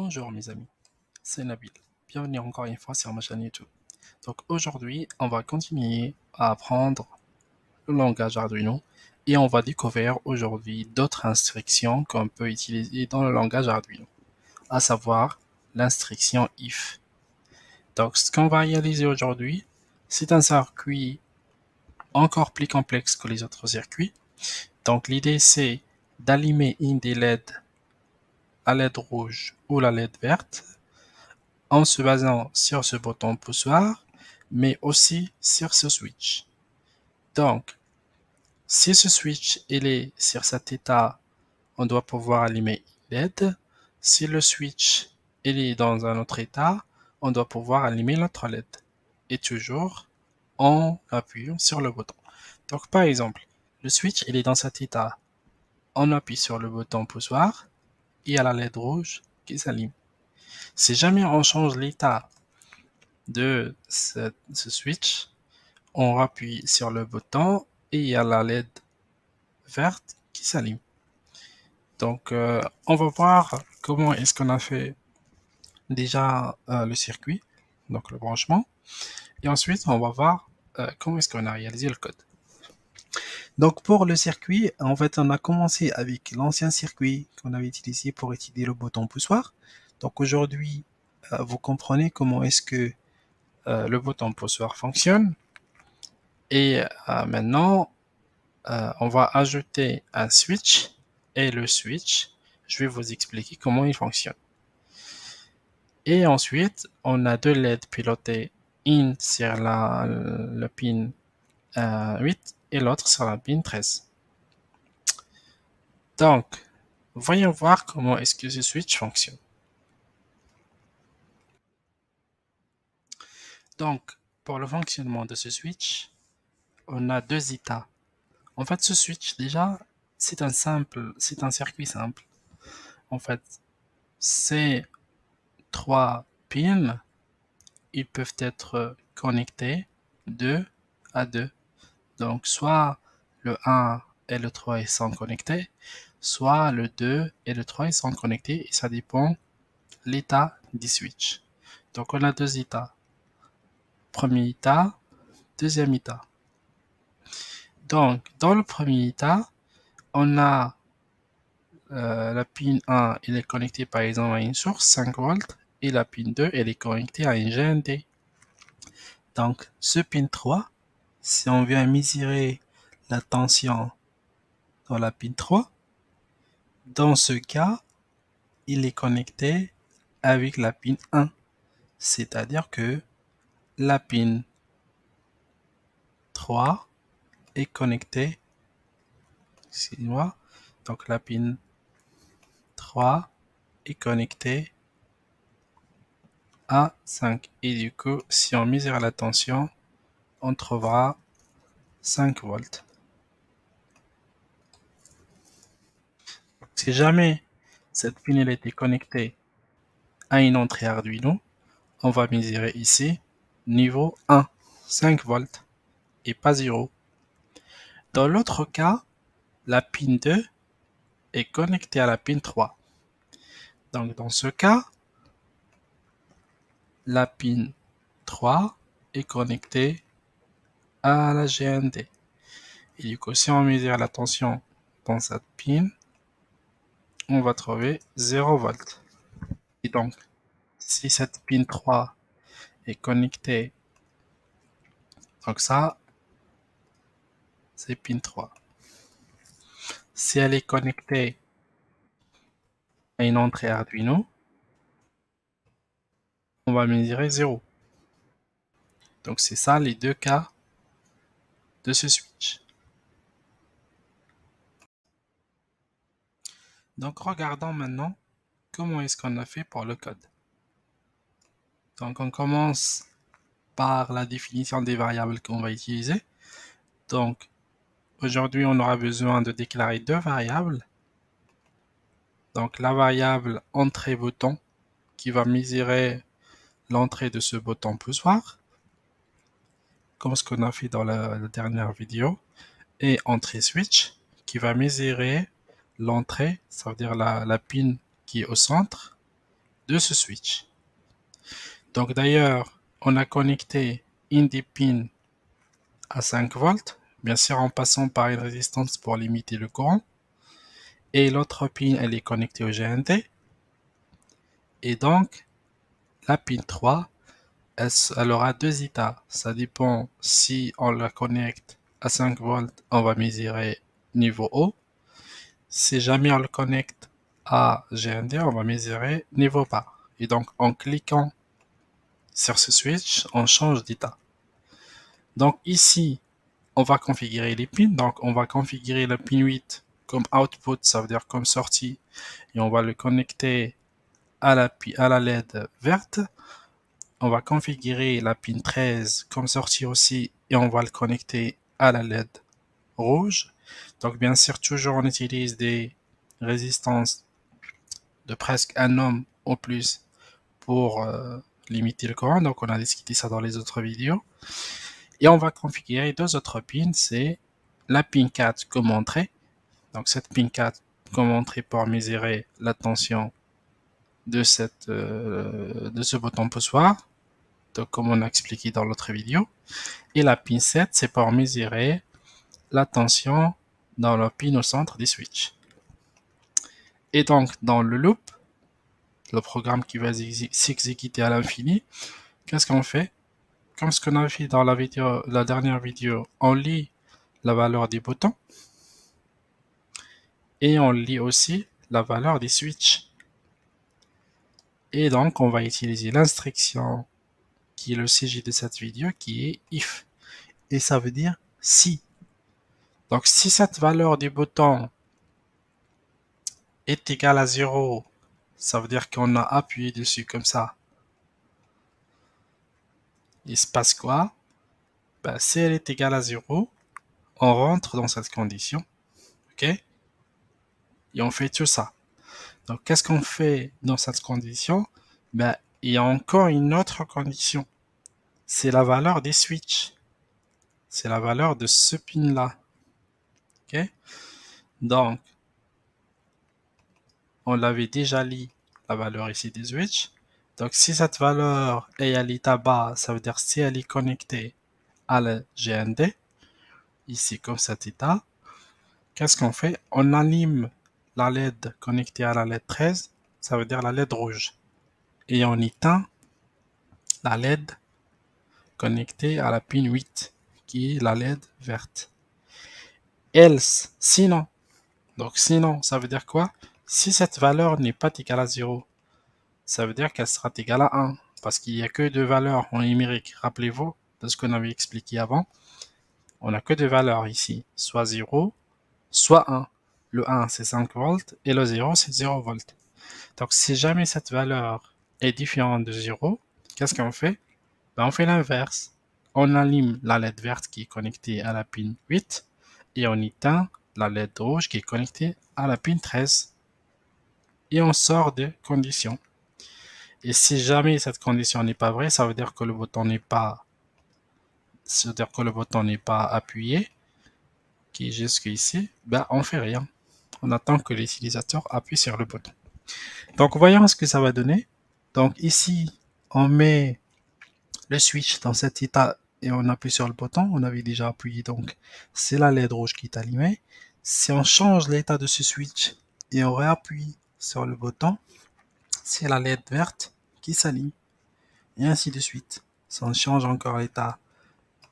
Bonjour mes amis, c'est Nabil. Bienvenue encore une fois sur ma chaîne YouTube. Donc aujourd'hui, on va continuer à apprendre le langage Arduino et on va découvrir aujourd'hui d'autres instructions qu'on peut utiliser dans le langage Arduino, à savoir l'instruction if. Donc ce qu'on va réaliser aujourd'hui, c'est un circuit encore plus complexe que les autres circuits. Donc l'idée c'est d'allumer une des LED à LED rouge ou la LED verte en se basant sur ce bouton poussoir, mais aussi sur ce switch. Donc, si ce switch il est sur cet état, on doit pouvoir allumer LED. Si le switch il est dans un autre état, on doit pouvoir allumer l'autre LED. Et toujours en appuyant sur le bouton. Donc, par exemple, le switch il est dans cet état. On appuie sur le bouton poussoir et il y a la LED rouge qui s'allume. Si jamais on change l'état de ce switch, on appuie sur le bouton et il y a la LED verte qui s'allume. Donc, on va voir comment est-ce qu'on a fait déjà le circuit, donc le branchement. Et ensuite, on va voir comment est-ce qu'on a réalisé le code. Donc, pour le circuit, en fait, on a commencé avec l'ancien circuit qu'on avait utilisé pour utiliser le bouton poussoir. Donc, aujourd'hui, vous comprenez comment est-ce que le bouton poussoir fonctionne. Et maintenant, on va ajouter un switch. Et le switch, je vais vous expliquer comment il fonctionne. Et ensuite, on a deux LED pilotées, une sur le pin 8 et l'autre sur la pin 13. Donc, voyons voir comment est-ce que ce switch fonctionne. Donc, pour le fonctionnement de ce switch, on a deux états. En fait, ce switch, déjà, c'est un circuit simple. En fait, ces trois pins, ils peuvent être connectés 2 à 2. Donc, soit le 1 et le 3 ils sont connectés, soit le 2 et le 3 ils sont connectés, et ça dépend l'état du switch. Donc, on a deux états. Premier état, deuxième état. Donc, dans le premier état, on a la pin 1, elle est connectée par exemple à une source 5 volts, et la pin 2, elle est connectée à une GND. Donc, ce pin 3, si on vient mesurer la tension dans la pin 3, dans ce cas, il est connecté avec la pin 1. C'est-à-dire que la pin 3 est connectée, excusez-moi, donc la pin 3 est connectée à 5. Et du coup, si on mesure la tension, on trouvera 5 volts. Si jamais cette pin elle était connectée à une entrée Arduino, on va mesurer ici niveau 1, 5 volts et pas 0. Dans l'autre cas, la pin 2 est connectée à la pin 3. Donc dans ce cas, la pin 3 est connectée à la GND. Et du coup, si on mesure la tension dans cette pin, on va trouver 0 volts. Et donc, si cette pin 3 est connectée, donc ça, c'est pin 3. Si elle est connectée à une entrée Arduino, on va mesurer 0. Donc c'est ça les deux cas de ce switch. Donc regardons maintenant comment est-ce qu'on a fait pour le code. Donc on commence par la définition des variables qu'on va utiliser. Donc aujourd'hui on aura besoin de déclarer deux variables. Donc la variable entrée bouton qui va mesurer l'entrée de ce bouton poussoir, comme ce qu'on a fait dans la dernière vidéo, et entrée switch qui va mesurer l'entrée, ça veut dire la pin qui est au centre, de ce switch. Donc d'ailleurs, on a connecté une des pins à 5 volts, bien sûr en passant par une résistance pour limiter le courant. Et l'autre pin, elle est connectée au GND. Et donc, la pin 3, elle aura deux états. Ça dépend si on la connecte à 5 volts, on va mesurer niveau haut. Si jamais on le connecte à GND, on va mesurer niveau bas. Et donc, en cliquant sur ce switch, on change d'état. Donc ici, on va configurer les pins. Donc, on va configurer le pin 8 comme output, ça veut dire comme sortie. Et on va le connecter à la LED verte. On va configurer la pin 13 comme sortie aussi. Et on va le connecter à la LED rouge. Donc, bien sûr, toujours on utilise des résistances de presque 1 ohm ou plus pour limiter le courant. Donc, on a discuté ça dans les autres vidéos. Et on va configurer deux autres pins. C'est la pin 4 comme entrée. Donc, cette pin 4 comme entrée pour mesurer la tension de ce bouton poussoir. Donc, comme on a expliqué dans l'autre vidéo. Et la pin 7, c'est pour mesurer la tension dans le pin au centre des switches. Et donc, dans le loop, le programme qui va s'exécuter à l'infini, qu'est-ce qu'on fait? Comme ce qu'on a fait dans la dernière vidéo, on lit la valeur des boutons et on lit aussi la valeur des switches. Et donc, on va utiliser l'instruction qui est le CJ de cette vidéo qui est if. Et ça veut dire si. Donc, si cette valeur des boutons est égale à 0, ça veut dire qu'on a appuyé dessus comme ça. Il se passe quoi? Ben, si elle est égale à 0, on rentre dans cette condition. OK? Et on fait tout ça. Donc, qu'est-ce qu'on fait dans cette condition? Ben, il y a encore une autre condition. C'est la valeur des switches. C'est la valeur de ce pin-là. OK? Donc, on l'avait déjà lu, la valeur ici des switches. Donc, si cette valeur est à l'état bas, ça veut dire si elle est connectée à la GND, ici comme cet état, qu'est-ce qu'on fait? On anime la LED connectée à la LED 13, ça veut dire la LED rouge. Et on éteint la LED connectée à la pin 8, qui est la LED verte. Else, sinon. Donc sinon, ça veut dire quoi? Si cette valeur n'est pas égale à 0, ça veut dire qu'elle sera égale à 1. Parce qu'il n'y a que deux valeurs en numérique. Rappelez-vous de ce qu'on avait expliqué avant. On n'a que deux valeurs ici. Soit 0, soit 1. Le 1, c'est 5 volts et le 0, c'est 0 volts. Donc, si jamais cette valeur est différente de 0, qu'est-ce qu'on fait? Ben, on fait l'inverse. On allume la LED verte qui est connectée à la pin 8 et on éteint la LED rouge qui est connectée à la pin 13. Et on sort des conditions. Et si jamais cette condition n'est pas vraie, ça veut dire que le bouton n'est pas, appuyé, qui est jusqu'ici, ben on fait rien. On attend que l'utilisateur appuie sur le bouton. Donc voyons ce que ça va donner. Donc ici, on met le switch dans cet état et on appuie sur le bouton. On avait déjà appuyé, donc c'est la LED rouge qui est allumée. Si on change l'état de ce switch et on réappuie sur le bouton, c'est la LED verte qui s'allume. Et ainsi de suite. Si on change encore l'état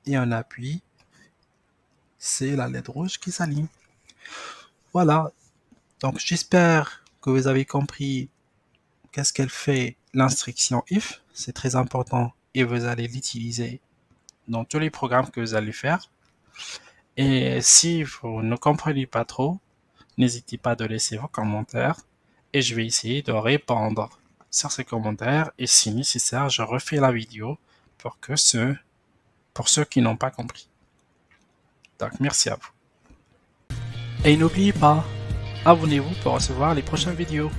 et on appuie, c'est la LED rouge qui s'allume. Voilà. Donc j'espère que vous avez compris qu'est-ce qu'elle fait l'instruction if. C'est très important et vous allez l'utiliser dans tous les programmes que vous allez faire. Et si vous ne comprenez pas trop, n'hésitez pas de laisser vos commentaires et je vais essayer de répondre sur ces commentaires et si nécessaire, je refais la vidéo pour ceux qui n'ont pas compris. Donc, merci à vous. Et n'oubliez pas, abonnez-vous pour recevoir les prochaines vidéos.